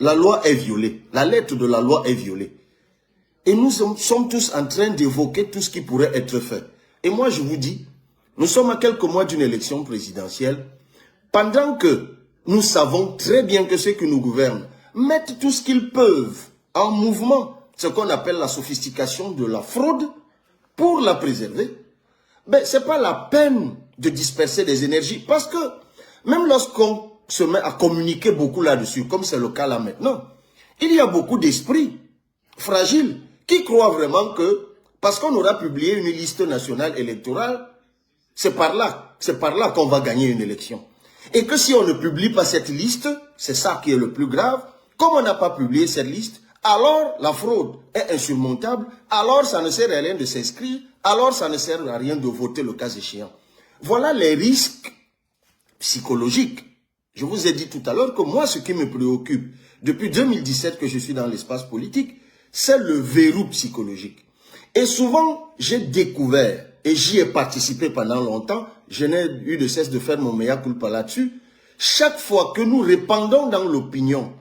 la loi est violée. La lettre de la loi est violée. Et nous sommes tous en train d'évoquer tout ce qui pourrait être fait. Et moi, je vous dis, nous sommes à quelques mois d'une élection présidentielle. Pendant que nous savons très bien que ceux qui nous gouvernent mettent tout ce qu'ils peuvent en mouvement, ce qu'on appelle la sophistication de la fraude, pour la préserver, ben, ce n'est pas la peine de disperser des énergies. Parce que même lorsqu'on se met à communiquer beaucoup là-dessus, comme c'est le cas là maintenant, il y a beaucoup d'esprits fragiles qui croient vraiment que, parce qu'on aura publié une liste nationale électorale, c'est par là qu'on va gagner une élection. Et que si on ne publie pas cette liste, c'est ça qui est le plus grave, comme on n'a pas publié cette liste, alors la fraude est insurmontable, alors ça ne sert à rien de s'inscrire, alors ça ne sert à rien de voter le cas échéant. Voilà les risques psychologiques. Je vous ai dit tout à l'heure que moi, ce qui me préoccupe, depuis 2017 que je suis dans l'espace politique, c'est le verrou psychologique. Et souvent, j'ai découvert, et j'y ai participé pendant longtemps, je n'ai eu de cesse de faire mon mea culpa là-dessus, chaque fois que nous répandons dans l'opinion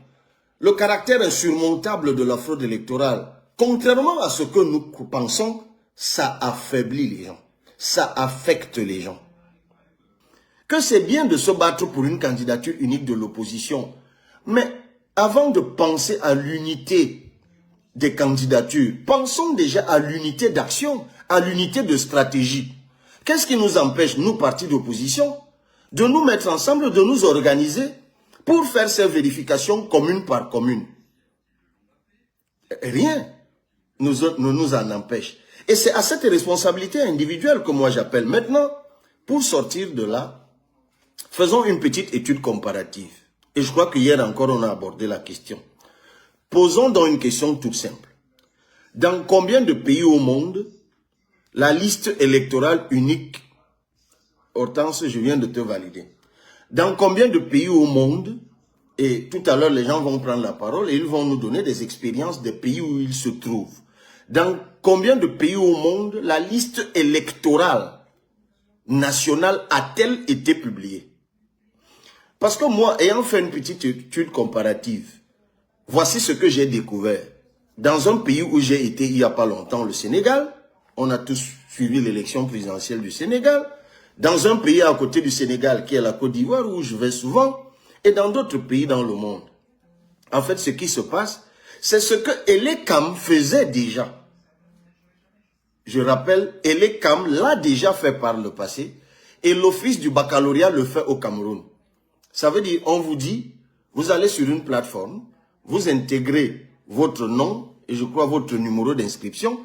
le caractère insurmontable de la fraude électorale, contrairement à ce que nous pensons, ça affaiblit les gens, ça affecte les gens. Que c'est bien de se battre pour une candidature unique de l'opposition, mais avant de penser à l'unité des candidatures, pensons déjà à l'unité d'action, à l'unité de stratégie. Qu'est-ce qui nous empêche, nous, partis d'opposition, de nous mettre ensemble, de nous organiser pour faire ces vérifications commune par commune? Rien ne nous en empêche. Et c'est à cette responsabilité individuelle que moi j'appelle. Maintenant, pour sortir de là, faisons une petite étude comparative. Et je crois qu'hier encore on a abordé la question. Posons donc une question toute simple. Dans combien de pays au monde la liste électorale unique, Hortense, je viens de te valider. Dans combien de pays au monde, et tout à l'heure les gens vont prendre la parole et ils vont nous donner des expériences des pays où ils se trouvent. Dans combien de pays au monde la liste électorale nationale a-t-elle été publiée? Parce que moi, ayant fait une petite étude comparative, voici ce que j'ai découvert. Dans un pays où j'ai été il n'y a pas longtemps, le Sénégal, on a tous suivi l'élection présidentielle du Sénégal. Dans un pays à côté du Sénégal, qui est la Côte d'Ivoire, où je vais souvent, et dans d'autres pays dans le monde. En fait, ce qui se passe, c'est ce que Elekam faisait déjà. Je rappelle, Elekam l'a déjà fait par le passé, et l'office du baccalauréat le fait au Cameroun. Ça veut dire, on vous dit, vous allez sur une plateforme, vous intégrez votre nom, et je crois votre numéro d'inscription,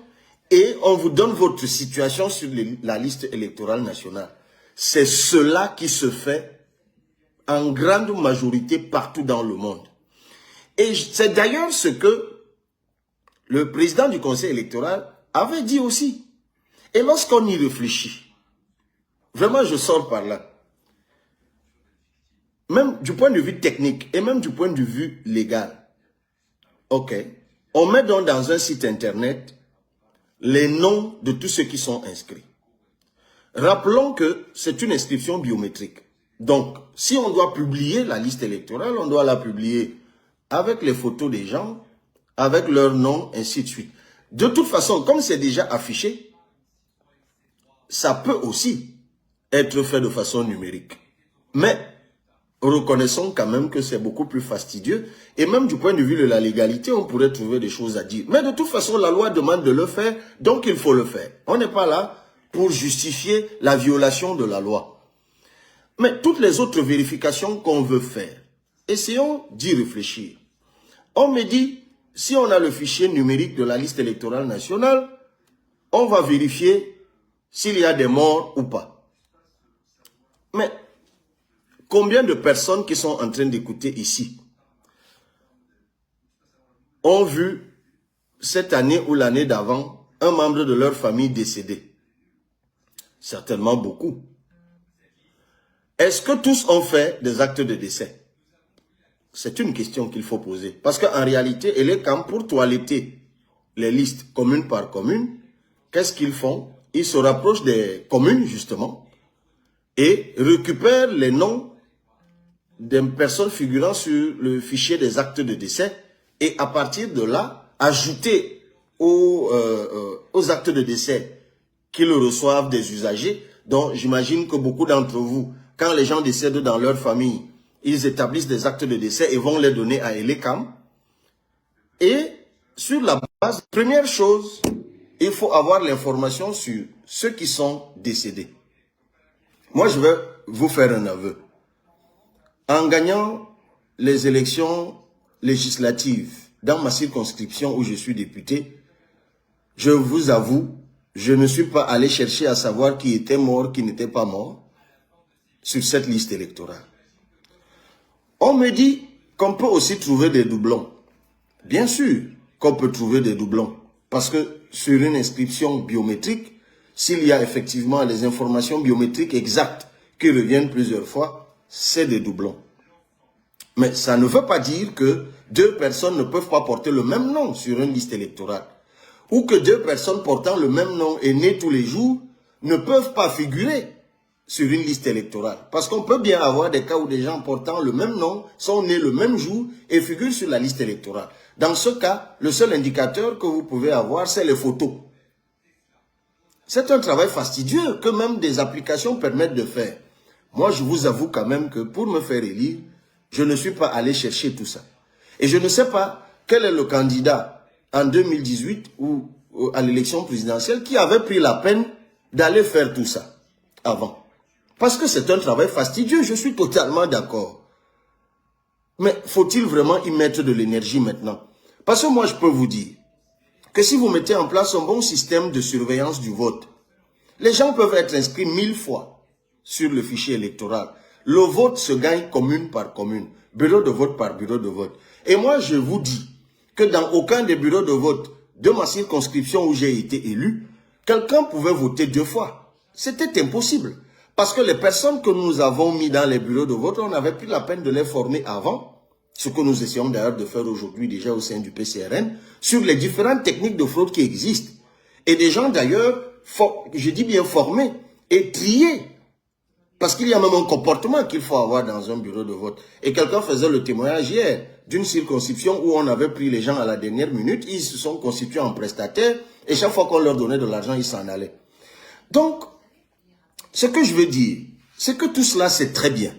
et on vous donne votre situation sur la liste électorale nationale. C'est cela qui se fait en grande majorité partout dans le monde. Et c'est d'ailleurs ce que le président du conseil électoral avait dit aussi. Et lorsqu'on y réfléchit, vraiment je sors par là, même du point de vue technique et même du point de vue légal, ok, on met donc dans un site internet les noms de tous ceux qui sont inscrits. Rappelons que c'est une inscription biométrique. Donc, si on doit publier la liste électorale, on doit la publier avec les photos des gens, avec leur nom, ainsi de suite. De toute façon, comme c'est déjà affiché, ça peut aussi être fait de façon numérique. Mais reconnaissons quand même que c'est beaucoup plus fastidieux. Et même du point de vue de la légalité, on pourrait trouver des choses à dire. Mais de toute façon, la loi demande de le faire, donc il faut le faire. On n'est pas là pour justifier la violation de la loi. Mais toutes les autres vérifications qu'on veut faire, essayons d'y réfléchir. On me dit, si on a le fichier numérique de la liste électorale nationale, on va vérifier s'il y a des morts ou pas. Mais combien de personnes qui sont en train d'écouter ici ont vu cette année ou l'année d'avant un membre de leur famille décédé? Certainement beaucoup. Est-ce que tous ont fait des actes de décès? C'est une question qu'il faut poser. Parce qu'en réalité, elle est comme pour toiletter les listes commune par commune. Qu'est-ce qu'ils font? Ils se rapprochent des communes, justement, et récupèrent les noms des personnes figurant sur le fichier des actes de décès et à partir de là, ajouter aux actes de décès qu'ils reçoivent des usagers. Donc, j'imagine que beaucoup d'entre vous, quand les gens décèdent dans leur famille, ils établissent des actes de décès et vont les donner à Elecam. Et sur la base, première chose, il faut avoir l'information sur ceux qui sont décédés. Moi, je vais vous faire un aveu. En gagnant les élections législatives dans ma circonscription où je suis député, je vous avoue, je ne suis pas allé chercher à savoir qui était mort, qui n'était pas mort sur cette liste électorale. On me dit qu'on peut aussi trouver des doublons. Bien sûr qu'on peut trouver des doublons. Parce que sur une inscription biométrique, s'il y a effectivement les informations biométriques exactes qui reviennent plusieurs fois, c'est des doublons. Mais ça ne veut pas dire que deux personnes ne peuvent pas porter le même nom sur une liste électorale. Ou que deux personnes portant le même nom et nées tous les jours ne peuvent pas figurer sur une liste électorale. Parce qu'on peut bien avoir des cas où des gens portant le même nom sont nés le même jour et figurent sur la liste électorale. Dans ce cas, le seul indicateur que vous pouvez avoir, c'est les photos. C'est un travail fastidieux que même des applications permettent de faire. Moi, je vous avoue quand même que pour me faire élire, je ne suis pas allé chercher tout ça. Et je ne sais pas quel est le candidat en 2018 ou à l'élection présidentielle qui avait pris la peine d'aller faire tout ça avant. Parce que c'est un travail fastidieux, je suis totalement d'accord. Mais faut-il vraiment y mettre de l'énergie maintenant? Parce que moi, je peux vous dire que si vous mettez en place un bon système de surveillance du vote, les gens peuvent être inscrits 1000 fois sur le fichier électoral. Le vote se gagne commune par commune, bureau de vote par bureau de vote. Et moi, je vous dis que dans aucun des bureaux de vote de ma circonscription où j'ai été élu, quelqu'un pouvait voter 2 fois. C'était impossible. Parce que les personnes que nous avons mis dans les bureaux de vote, on avait pris la peine de les former avant, ce que nous essayons d'ailleurs de faire aujourd'hui déjà au sein du PCRN, sur les différentes techniques de fraude qui existent. Et des gens d'ailleurs, je dis bien formés et triés. Parce qu'il y a même un comportement qu'il faut avoir dans un bureau de vote. Et quelqu'un faisait le témoignage hier d'une circonscription où on avait pris les gens à la dernière minute, ils se sont constitués en prestataires et chaque fois qu'on leur donnait de l'argent, ils s'en allaient. Donc, ce que je veux dire, c'est que tout cela, c'est très bien.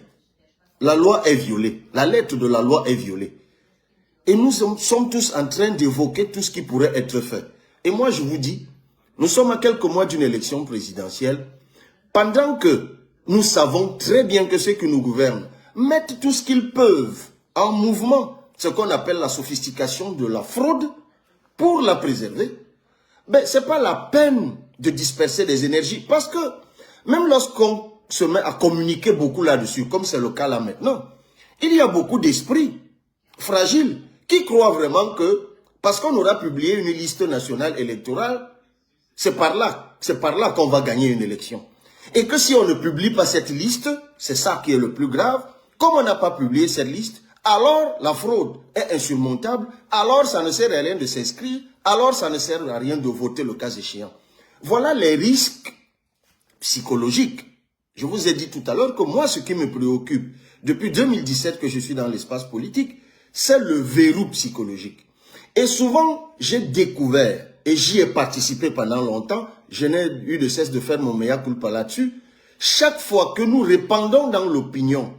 La loi est violée. La lettre de la loi est violée. Et nous sommes tous en train d'évoquer tout ce qui pourrait être fait. Et moi, je vous dis, nous sommes à quelques mois d'une élection présidentielle. Pendant que nous savons très bien que ceux qui nous gouvernent mettent tout ce qu'ils peuvent en mouvement, ce qu'on appelle la sophistication de la fraude, pour la préserver, ben, ce n'est pas la peine de disperser des énergies. Parce que même lorsqu'on se met à communiquer beaucoup là-dessus, comme c'est le cas là maintenant, il y a beaucoup d'esprits fragiles qui croient vraiment que, parce qu'on aura publié une liste nationale électorale, c'est par là qu'on va gagner une élection. Et que si on ne publie pas cette liste, c'est ça qui est le plus grave, comme on n'a pas publié cette liste, alors la fraude est insurmontable, alors ça ne sert à rien de s'inscrire, alors ça ne sert à rien de voter le cas échéant. Voilà les risques psychologiques. Je vous ai dit tout à l'heure que moi, ce qui me préoccupe, depuis 2017 que je suis dans l'espace politique, c'est le verrou psychologique. Et souvent, j'ai découvert, et j'y ai participé pendant longtemps, je n'ai eu de cesse de faire mon mea culpa là-dessus, chaque fois que nous répandons dans l'opinion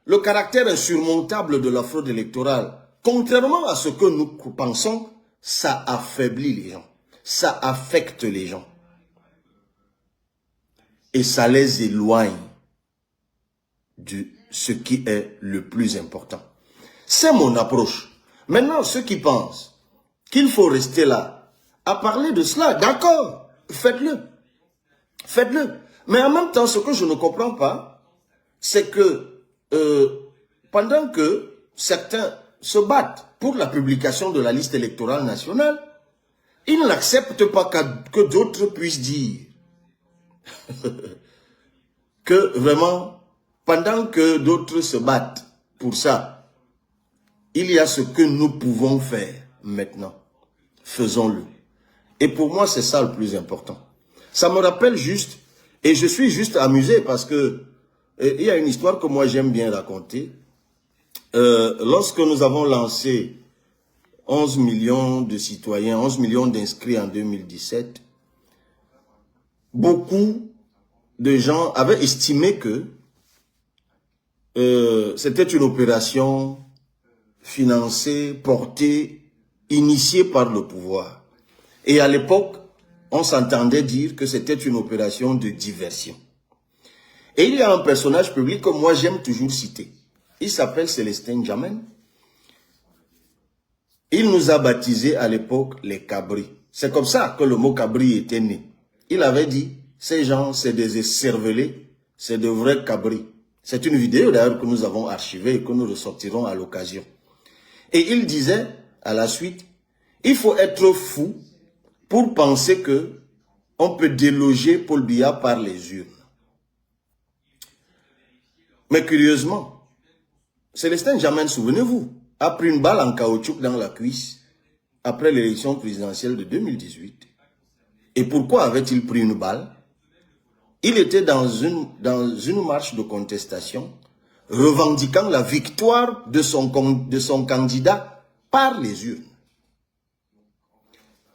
le caractère insurmontable de la fraude électorale, contrairement à ce que nous pensons, ça affaiblit les gens, ça affecte les gens. Et ça les éloigne de ce qui est le plus important. C'est mon approche. Maintenant, ceux qui pensent qu'il faut rester là à parler de cela, d'accord, faites-le. Faites-le. Mais en même temps, ce que je ne comprends pas, c'est que pendant que certains se battent pour la publication de la liste électorale nationale, ils n'acceptent pas que d'autres puissent dire que vraiment, pendant que d'autres se battent pour ça, il y a ce que nous pouvons faire maintenant. Faisons-le. Et pour moi, c'est ça le plus important. Ça me rappelle juste, et je suis juste amusé parce que il y a une histoire que moi j'aime bien raconter. lorsque nous avons lancé 11 millions de citoyens, 11 millions d'inscrits en 2017, beaucoup de gens avaient estimé que c'était une opération financée, portée, initiée par le pouvoir. Et à l'époque, on s'entendait dire que c'était une opération de diversion. Et il y a un personnage public que moi j'aime toujours citer. Il s'appelle Célestin Djamène. Il nous a baptisés à l'époque les cabris. C'est comme ça que le mot cabri était né. Il avait dit, ces gens c'est des écervelés, c'est de vrais cabris. C'est une vidéo d'ailleurs que nous avons archivée et que nous ressortirons à l'occasion. Et il disait à la suite, il faut être fou pour penser que on peut déloger Paul Biya par les urnes. Mais curieusement, Célestin Djamène, souvenez-vous, a pris une balle en caoutchouc dans la cuisse après l'élection présidentielle de 2018. Et pourquoi avait-il pris une balle? Il était dans une marche de contestation revendiquant la victoire de son candidat par les urnes.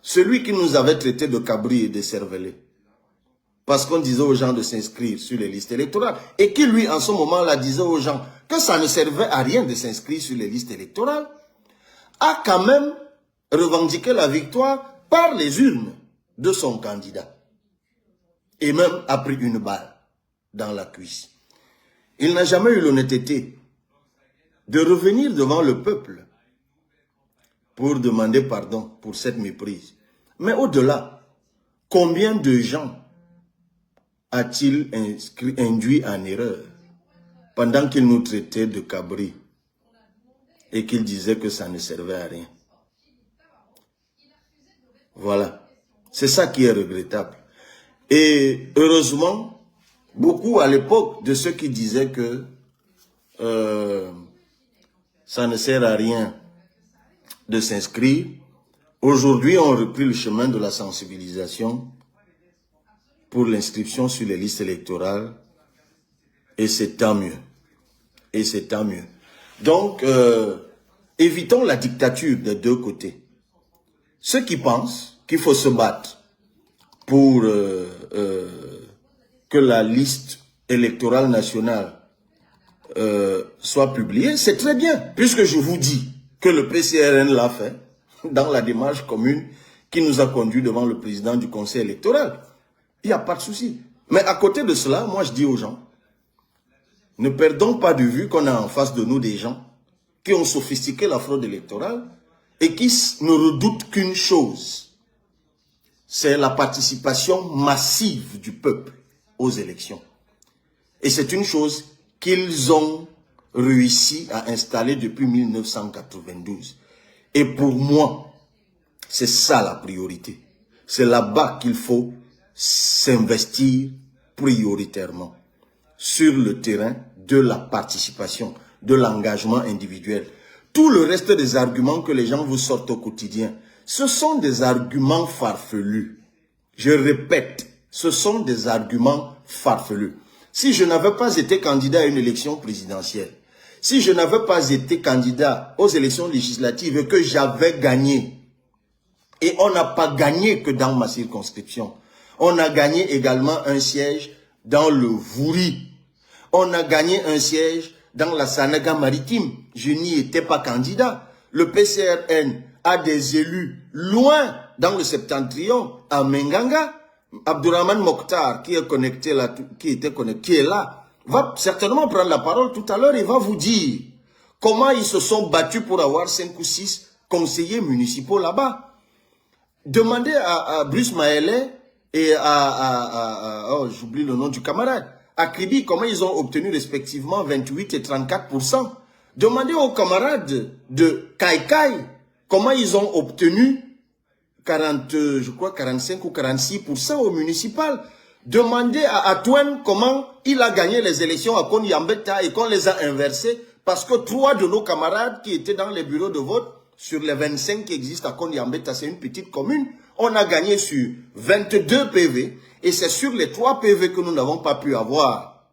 Celui qui nous avait traité de cabri et de cervelé, parce qu'on disait aux gens de s'inscrire sur les listes électorales, et qui lui, en ce moment-là, disait aux gens que ça ne servait à rien de s'inscrire sur les listes électorales, a quand même revendiqué la victoire par les urnes de son candidat. Et même a pris une balle dans la cuisse. Il n'a jamais eu l'honnêteté de revenir devant le peuple pour demander pardon pour cette méprise. Mais au-delà, combien de gens a-t-il induit en erreur pendant qu'il nous traitait de cabri et qu'il disait que ça ne servait à rien? Voilà. C'est ça qui est regrettable. Et heureusement, beaucoup à l'époque de ceux qui disaient que ça ne sert à rien de s'inscrire, aujourd'hui ont repris le chemin de la sensibilisation pour l'inscription sur les listes électorales, et c'est tant mieux. Et c'est tant mieux. Donc, évitons la dictature des deux côtés. Ceux qui pensent qu'il faut se battre pour que la liste électorale nationale soit publiée, c'est très bien, puisque je vous dis que le PCRN l'a fait dans la démarche commune qui nous a conduit devant le président du conseil électoral. Il n'y a pas de souci. Mais à côté de cela, moi je dis aux gens, ne perdons pas de vue qu'on a en face de nous des gens qui ont sophistiqué la fraude électorale et qui ne redoutent qu'une chose, c'est la participation massive du peuple aux élections. Et c'est une chose qu'ils ont réussi à installer depuis 1992. Et pour moi, c'est ça la priorité. C'est là-bas qu'il faut s'investir prioritairement, sur le terrain de la participation, de l'engagement individuel. Tout le reste des arguments que les gens vous sortent au quotidien, ce sont des arguments farfelus. Je répète, ce sont des arguments farfelus. Si je n'avais pas été candidat à une élection présidentielle, si je n'avais pas été candidat aux élections législatives et que j'avais gagné, et on n'a pas gagné que dans ma circonscription, on a gagné également un siège dans le Vouri, on a gagné un siège dans la Sanaga maritime, je n'y étais pas candidat. Le PCRN a des élus loin dans le septentrion, à Menganga. Abdourahmane Mokhtar, qui est connecté là, qui est là, va certainement prendre la parole tout à l'heure et va vous dire comment ils se sont battus pour avoir 5 ou 6 conseillers municipaux là-bas. Demandez à Bruce Maëlé et oh, j'oublie le nom du camarade, à Kribi, comment ils ont obtenu respectivement 28 et 34%. Demandez aux camarades de Kaikai comment ils ont obtenu 45 ou 46% au municipal. Demandez à Atouane comment il a gagné les élections à Konyambeta et qu'on les a inversées parce que 3 de nos camarades qui étaient dans les bureaux de vote sur les 25 qui existent à Konyambeta, c'est une petite commune, on a gagné sur 22 PV et c'est sur les 3 PV que nous n'avons pas pu avoir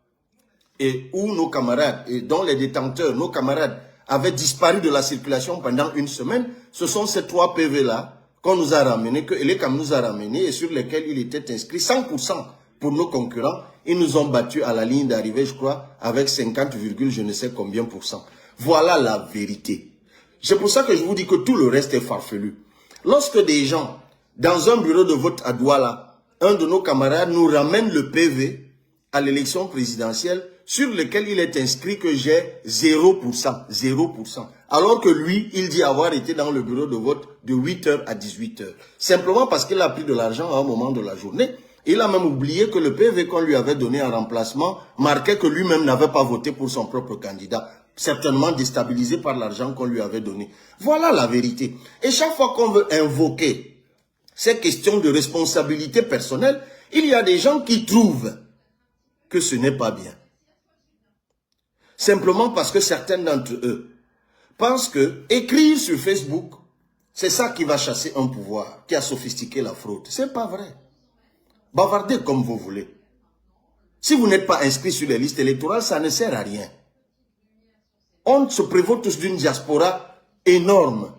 et où nos camarades, et dont les détenteurs, nos camarades avait disparu de la circulation pendant une semaine. Ce sont ces 3 PV-là qu'on nous a ramenés, que Elekam nous a ramenés et sur lesquels il était inscrit 100% pour nos concurrents. Ils nous ont battus à la ligne d'arrivée, je crois, avec 50, je ne sais combien %. Voilà la vérité. C'est pour ça que je vous dis que tout le reste est farfelu. Lorsque des gens, dans un bureau de vote à Douala, un de nos camarades nous ramène le PV à l'élection présidentielle sur lequel il est inscrit que j'ai 0%, 0%. Alors que lui, il dit avoir été dans le bureau de vote de 8h à 18h. Simplement parce qu'il a pris de l'argent à un moment de la journée. Il a même oublié que le PV qu'on lui avait donné en remplacement marquait que lui-même n'avait pas voté pour son propre candidat. Certainement déstabilisé par l'argent qu'on lui avait donné. Voilà la vérité. Et chaque fois qu'on veut invoquer ces questions de responsabilité personnelle, il y a des gens qui trouvent que ce n'est pas bien. Simplement parce que certains d'entre eux pensent que écrire sur Facebook, c'est ça qui va chasser un pouvoir, qui a sophistiqué la fraude. C'est pas vrai. Bavardez comme vous voulez. Si vous n'êtes pas inscrit sur les listes électorales, ça ne sert à rien. On se prévaut tous d'une diaspora énorme.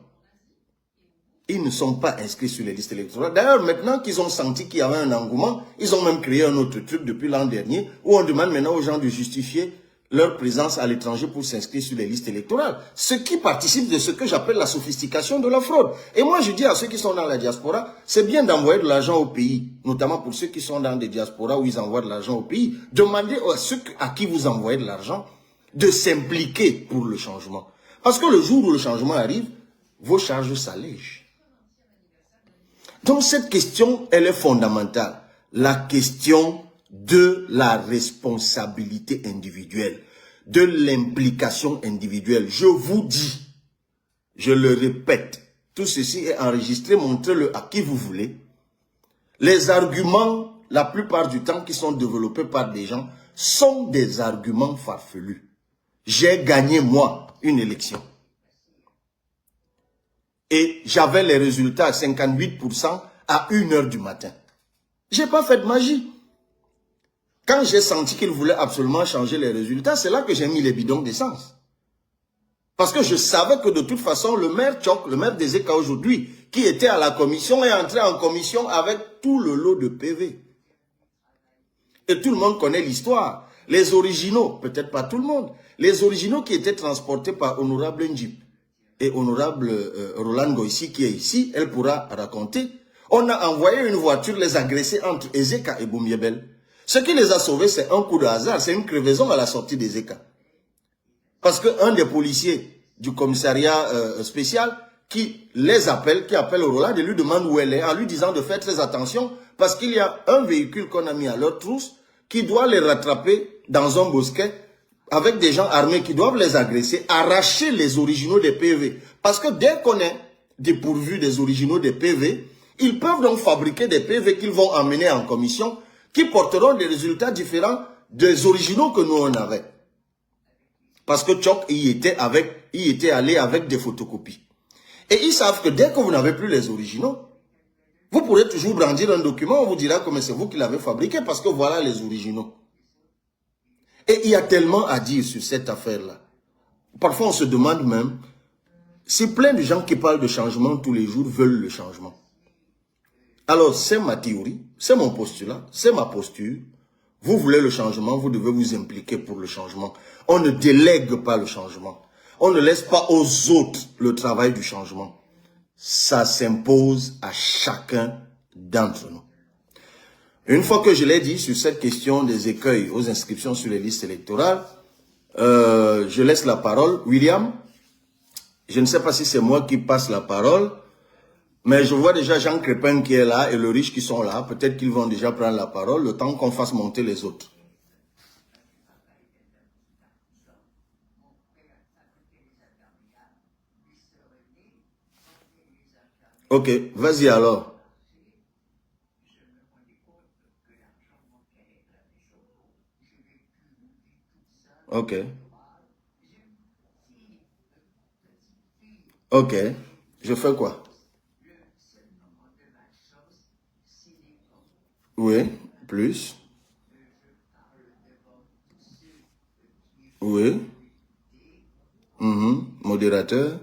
Ils ne sont pas inscrits sur les listes électorales. D'ailleurs, maintenant qu'ils ont senti qu'il y avait un engouement, ils ont même créé un autre truc depuis l'an dernier, où on demande maintenant aux gens de justifier leur présence à l'étranger pour s'inscrire sur les listes électorales. Ce qui participe de ce que j'appelle la sophistication de la fraude. Et moi, je dis à ceux qui sont dans la diaspora, c'est bien d'envoyer de l'argent au pays, notamment pour ceux qui sont dans des diasporas où ils envoient de l'argent au pays. Demandez à ceux à qui vous envoyez de l'argent de s'impliquer pour le changement. Parce que le jour où le changement arrive, vos charges s'allègent. Donc cette question, elle est fondamentale. La question de la responsabilité individuelle, de l'implication individuelle. Je vous dis, je le répète, tout ceci est enregistré, montrez-le à qui vous voulez. Les arguments, la plupart du temps, qui sont développés par des gens, sont des arguments farfelus. J'ai gagné, moi, une élection. Et j'avais les résultats à 58% à 1h du matin. J'ai pas fait de magie. Quand j'ai senti qu'il voulait absolument changer les résultats, c'est là que j'ai mis les bidons d'essence. Parce que je savais que de toute façon, le maire Tchok, le maire des Eka aujourd'hui, qui était à la commission, est entré en commission avec tout le lot de PV. Et tout le monde connaît l'histoire. Les originaux, peut-être pas tout le monde, les originaux qui étaient transportés par Honorable Njip et Honorable Roland Goïsi, qui est ici, elle pourra raconter. On a envoyé une voiture les agresser entre Ezeka et Boumiebel. Ce qui les a sauvés, c'est un coup de hasard, c'est une crevaison à la sortie d'Ezeka. Parce qu'un des policiers du commissariat spécial qui les appelle, qui appelle Roland et lui demande où elle est, en lui disant de faire très attention parce qu'il y a un véhicule qu'on a mis à leur trousse qui doit les rattraper dans un bosquet avec des gens armés qui doivent les agresser, arracher les originaux des PV. Parce que dès qu'on est dépourvu des originaux des PV, ils peuvent donc fabriquer des PV qu'ils vont emmener en commission qui porteront des résultats différents des originaux que nous on avait. Parce que Tchok y était allé avec des photocopies. Et ils savent que dès que vous n'avez plus les originaux, vous pourrez toujours brandir un document, on vous dira que c'est vous qui l'avez fabriqué parce que voilà les originaux. Et il y a tellement à dire sur cette affaire-là. Parfois on se demande même, si plein de gens qui parlent de changement tous les jours veulent le changement. Alors c'est ma théorie, c'est mon postulat, c'est ma posture. Vous voulez le changement, vous devez vous impliquer pour le changement. On ne délègue pas le changement. On ne laisse pas aux autres le travail du changement. Ça s'impose à chacun d'entre nous. Une fois que je l'ai dit sur cette question des écueils aux inscriptions sur les listes électorales, je laisse la parole. William, je ne sais pas si c'est moi qui passe la parole, mais je vois déjà Jean Crépin qui est là et le riche qui sont là. Peut-être qu'ils vont déjà prendre la parole le temps qu'on fasse monter les autres. Ok, vas-y alors. Ok. Ok. Je fais quoi? Oui. Plus. Oui. Modérateur.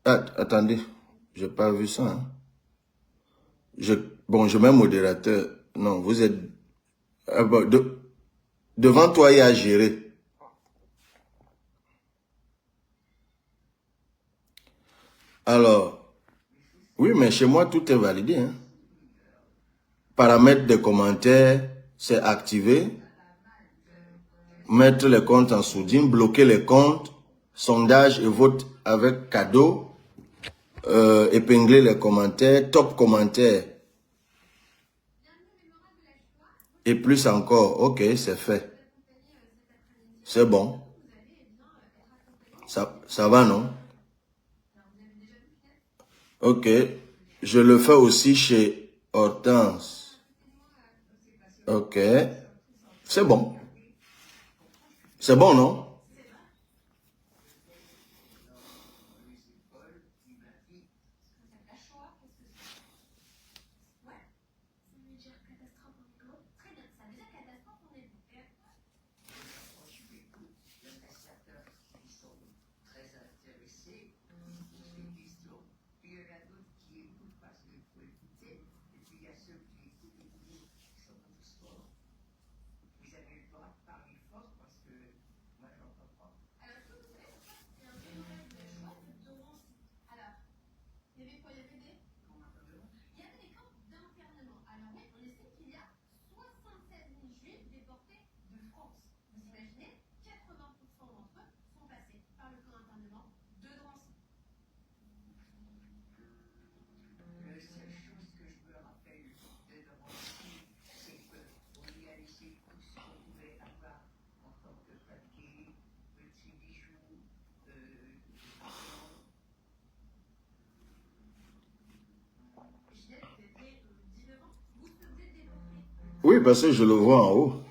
Attendez, j'ai pas vu ça. Hein. Bon, je mets modérateur. Non, vous êtes... devant toi, il y a gérer. Alors, oui, mais chez moi, tout est validé. Hein. Paramètres des commentaires, c'est activé. Mettre les comptes en sourdine, bloquer les comptes, sondage et vote avec cadeau, épingler les commentaires, top commentaires. Et plus encore, ok, c'est fait. C'est bon. Ça va, non? Ok. Je le fais aussi chez Hortense. Ok. C'est bon. C'est bon, non? Oui, parce que je le vois en haut.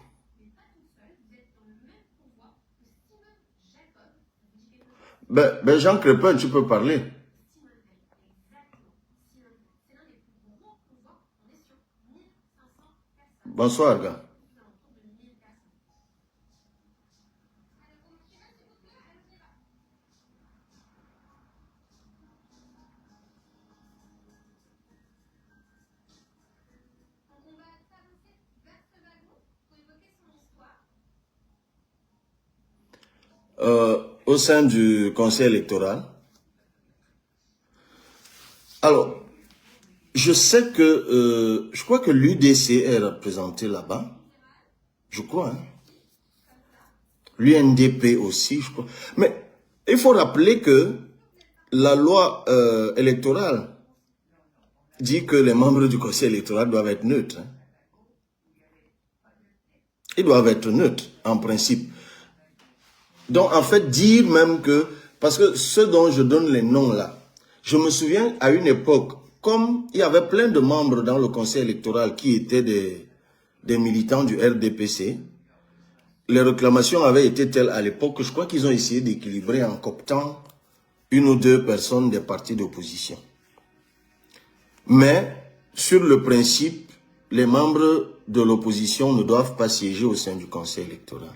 Ben Jean Crépin, tu peux parler. Bonsoir, gars. Au sein du conseil électoral. Alors, je sais que, je crois que l'UDC est représenté là-bas. Je crois. Hein. L'UNDP aussi, je crois. Mais il faut rappeler que la loi électorale dit que les membres du conseil électoral doivent être neutres. Hein. Ils doivent être neutres, en principe. Donc, en fait, dire même que... Parce que ceux dont je donne les noms là, je me souviens à une époque, comme il y avait plein de membres dans le conseil électoral qui étaient des militants du RDPC, les réclamations avaient été telles à l'époque que je crois qu'ils ont essayé d'équilibrer en cooptant une ou deux personnes des partis d'opposition. Mais, sur le principe, les membres de l'opposition ne doivent pas siéger au sein du conseil électoral.